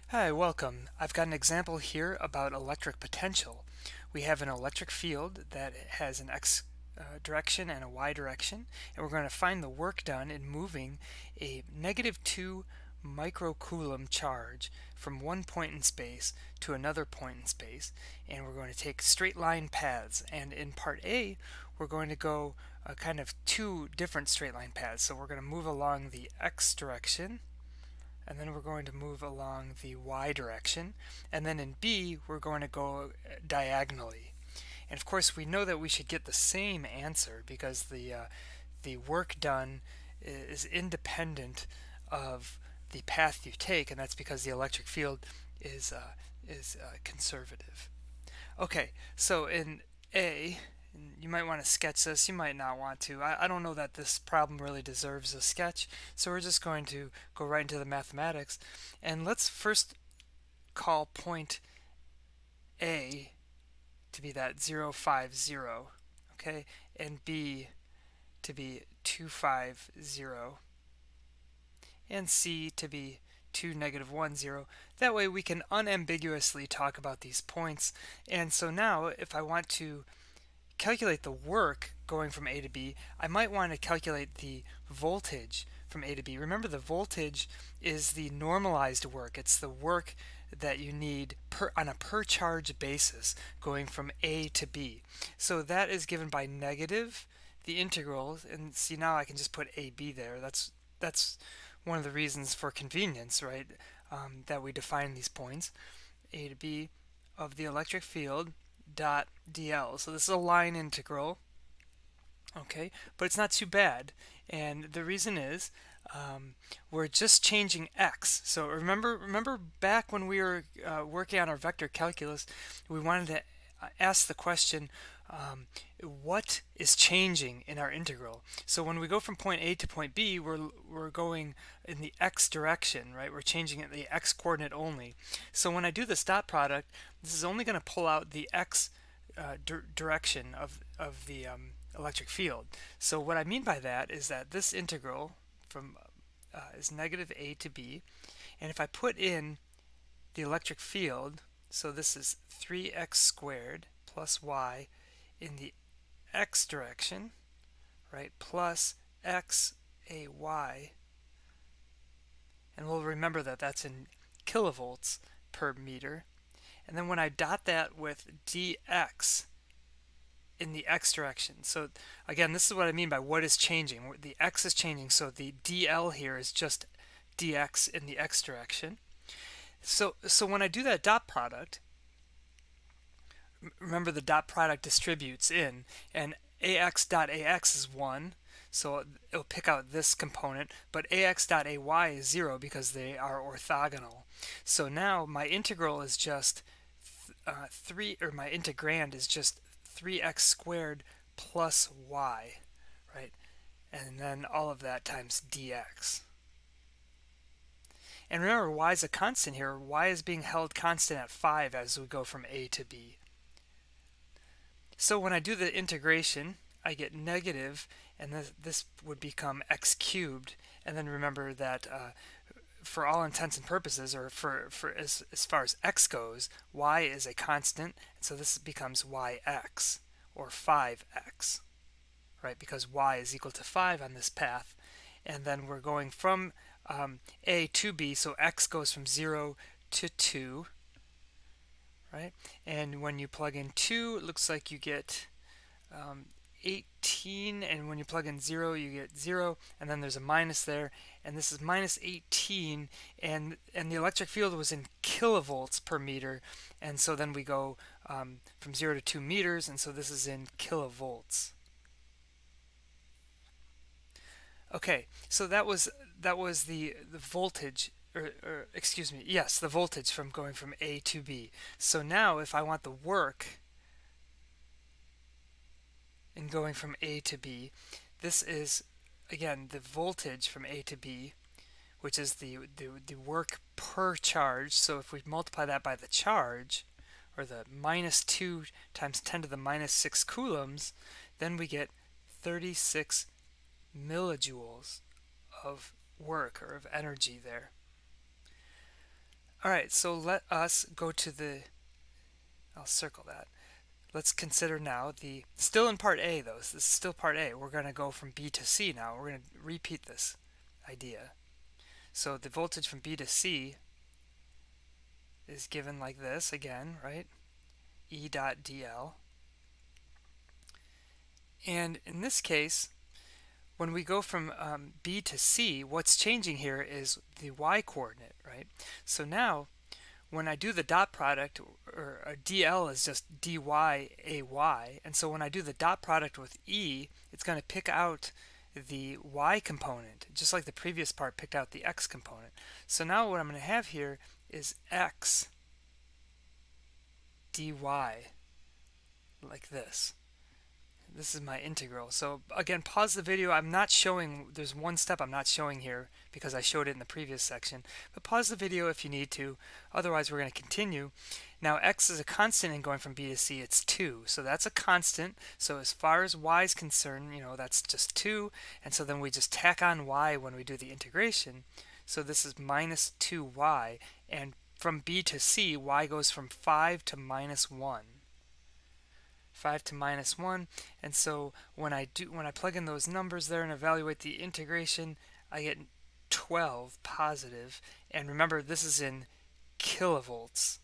Hi, welcome. I've got an example here about electric potential. We have an electric field that has an x direction and a y direction, and we're going to find the work done in moving a -2 microcoulomb charge from one point in space to another point in space. And we're going to take straight line paths. And in part A, we're going to go kind of two different straight line paths. So we're going to move along the x direction, and then we're going to move along the y direction, and then in B we're going to go diagonally. And of course we know that we should get the same answer because the work done is independent of the path you take, and that's because the electric field is conservative. Okay, so in A, you might want to sketch this, you might not want to. I don't know that this problem really deserves a sketch, so we're just going to go right into the mathematics. And let's first call point A to be that 0, 5, 0, okay, and B to be 2, 5, 0, and C to be 2, -1, 0. That way we can unambiguously talk about these points. And so now if I want to calculate the work going from A to B, I might want to calculate the voltage from A to B. Remember, the voltage is the normalized work. It's the work that you need on a per charge basis going from A to B. So that is given by negative the integral, and see, now I can just put AB there. That's one of the reasons for convenience, right? That we define these points, A to B of the electric field dot dl. So this is a line integral, okay, but it's not too bad, and the reason is we're just changing x. So remember back when we were working on our vector calculus, we wanted to ask the question, what is changing in our integral? So when we go from point A to point B, we're going in the x direction, right? We're changing it the x coordinate only. So when I do this dot product, this is only going to pull out the x direction of the electric field. So what I mean by that is that this integral from is negative A to B, and if I put in the electric field, so this is 3x squared plus y in the x direction, right, plus x a y, and we'll remember that that's in kilovolts per meter. And then when I dot that with dx in the x direction, so again, this is what I mean by what is changing. The x is changing, so the dl here is just dx in the x direction. So when I do that dot product, remember the dot product distributes in, and ax dot ax is 1, so it'll pick out this component, but ax dot ay is 0 because they are orthogonal. So now my integral is just my integrand is just 3x squared plus y, right? And then all of that times dx. And remember, y is a constant here. Y is being held constant at 5 as we go from A to B. So when I do the integration, I get negative, and this would become x cubed. And then remember that for all intents and purposes, or for as far as x goes, y is a constant, and so this becomes yx, or 5x, right? Because y is equal to 5 on this path. And then we're going from A to B, so x goes from 0 to 2, right? And when you plug in 2, it looks like you get 18, and when you plug in 0, you get 0, and then there's a minus there, and this is minus 18, and the electric field was in kilovolts per meter, and so then we go from 0 to 2 meters, and so this is in kilovolts. Okay, so that was the voltage, or excuse me, yes, the voltage from going from A to B. So now if I want the work in going from A to B, this is again the voltage from A to B, which is the work per charge. So if we multiply that by the charge, or the -2 times 10 to the -6 coulombs, then we get 36 millijoules of work, or of energy there. Alright, so let us go to I'll circle that. Let's consider now still in part A though, this is still part A. We're going to go from B to C now. We're going to repeat this idea. So the voltage from B to C is given like this again, right? E dot dl. And in this case, when we go from B to C, what's changing here is the y coordinate, right? So now, when I do the dot product, or dl is just dy ay, and so when I do the dot product with E, it's going to pick out the y component, just like the previous part picked out the x component. So now what I'm going to have here is x dy, like this. This is my integral. So again, pause the video. I'm not showing, there's one step I'm not showing here because I showed it in the previous section. But pause the video if you need to. Otherwise, we're going to continue. Now, x is a constant in going from B to C. It's 2. So that's a constant. So as far as y is concerned, that's just 2. And so then we just tack on y when we do the integration. So this is minus 2y. And from B to C, y goes from 5 to minus 1. 5 to minus 1, and so when I plug in those numbers there and evaluate the integration, I get 12 positive, and remember this is in kilovolts.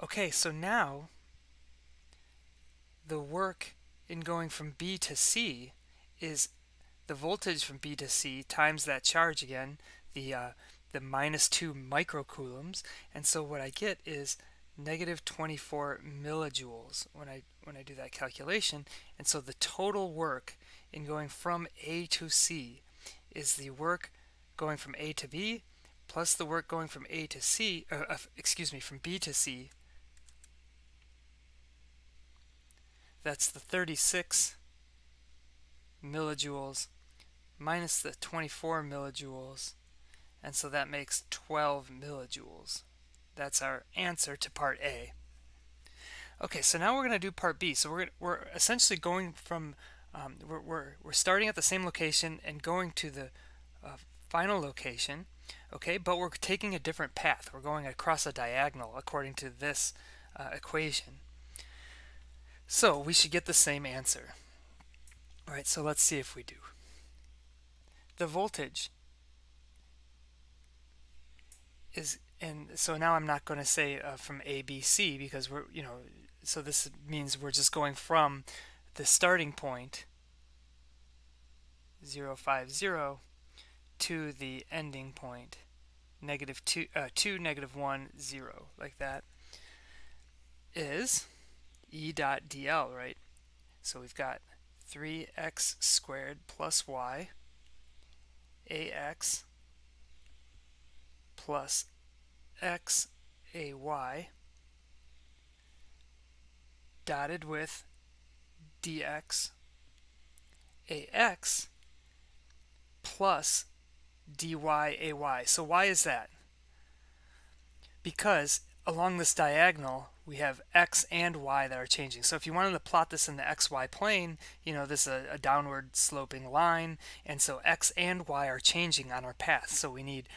Okay, so now the work in going from B to C is the voltage from B to C times that charge again, the minus 2 microcoulombs, and so what I get is negative 24 millijoules when I do that calculation. And so the total work in going from A to C is the work going from A to B plus the work going from A to C, from B to C. That's the 36 millijoules minus the 24 millijoules. And so that makes 12 millijoules. That's our answer to part A. Okay, so now we're going to do part B. So we're essentially going from we're starting at the same location and going to the final location. Okay, but we're taking a different path. We're going across a diagonal according to this equation. So we should get the same answer. All right, so let's see if we do. The voltage is, and so now I'm not going to say from A, B, C because we're, so this means we're just going from the starting point 0, 5, 0 to the ending point negative 2, 1, 0, like that, is E dot dl, right? So we've got 3x squared plus y ax plus x ay dotted with dx ax plus dy ay. So why is that? Because along this diagonal we have x and y that are changing. So if you wanted to plot this in the xy plane, this is a downward sloping line, and so x and y are changing on our path. So we need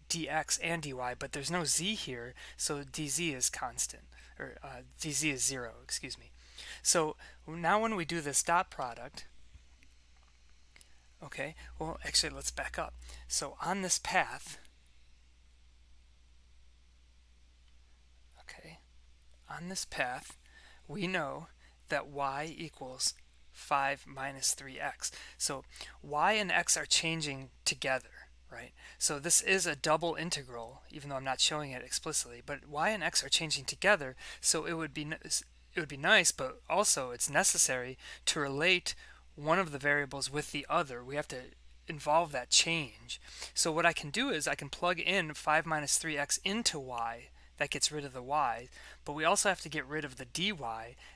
dx and dy, but there's no z here, so dz is constant, or dz is 0, excuse me. So now when we do this dot product, okay, well actually let's back up. So on this path, we know that y equals 5 minus 3x. So y and x are changing together, right? So this is a double integral, even though I'm not showing it explicitly, but y and x are changing together, so it would be nice, but also it's necessary to relate one of the variables with the other. We have to involve that change. So what I can do is I can plug in 5 minus 3x into y. That gets rid of the y, but we also have to get rid of the dy.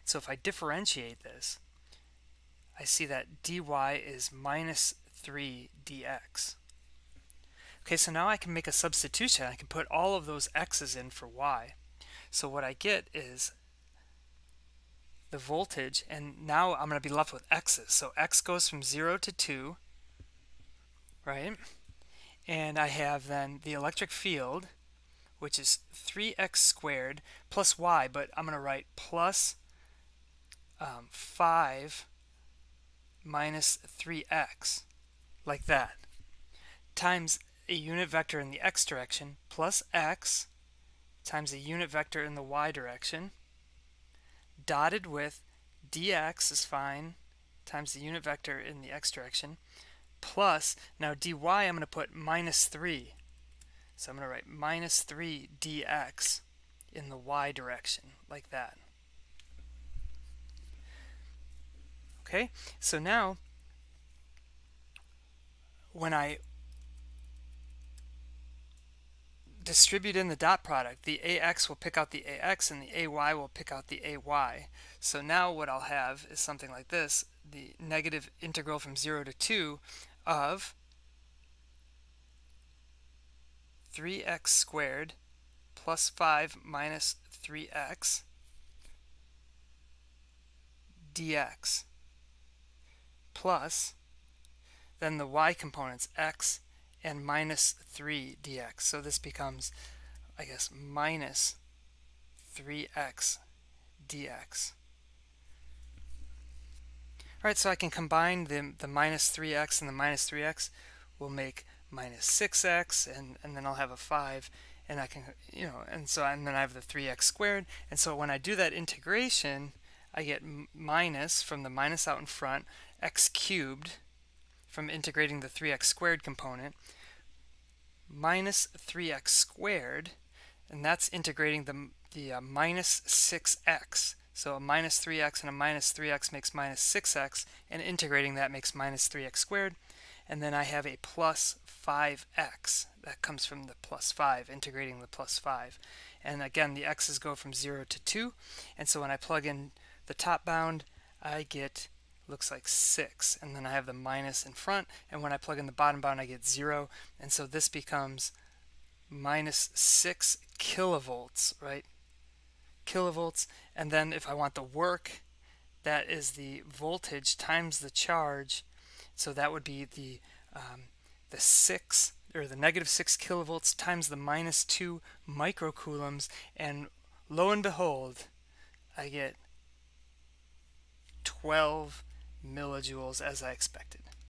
So if I differentiate this, I see that dy is minus 3 dx. Okay, so now I can make a substitution. I can put all of those x's in for y. So what I get is the voltage, and now I'm going to be left with x's. So x goes from 0 to 2, right? And I have then the electric field, which is 3x squared plus y, but I'm going to write plus 5 minus 3x, like that, times a unit vector in the x direction plus x times a unit vector in the y direction, dotted with dx is fine, times the unit vector in the x direction, plus, now dy I'm going to put minus 3. So I'm going to write minus 3 dx in the y direction, like that. Okay, so now when I distribute in the dot product, the ax will pick out the ax and the ay will pick out the ay. So now what I'll have is something like this, the negative integral from 0 to 2 of 3x squared plus 5 minus 3x dx plus then the y components x and minus 3 dx. So this becomes, I guess, minus 3x dx. Alright, so I can combine the minus 3x and the minus 3x will make minus 6x, and then I'll have a 5, and I can, and then I have the 3x squared, and so when I do that integration, I get minus, from the minus out in front, x cubed, from integrating the 3x squared component, minus 3x squared, and that's integrating the minus 6x. So a minus 3x and a minus 3x makes minus 6x, and integrating that makes minus 3x squared. And then I have a plus 5x. That comes from the plus 5, integrating the plus 5. And again, the x's go from 0 to 2. And so when I plug in the top bound, I get, looks like 6. And then I have the minus in front. And when I plug in the bottom bound, I get 0. And so this becomes minus 6 kilovolts, right? Kilovolts. And then if I want the work, that is the voltage times the charge. So that would be the negative 6 kilovolts times the minus 2 microcoulombs, and lo and behold, I get 12 millijoules as I expected.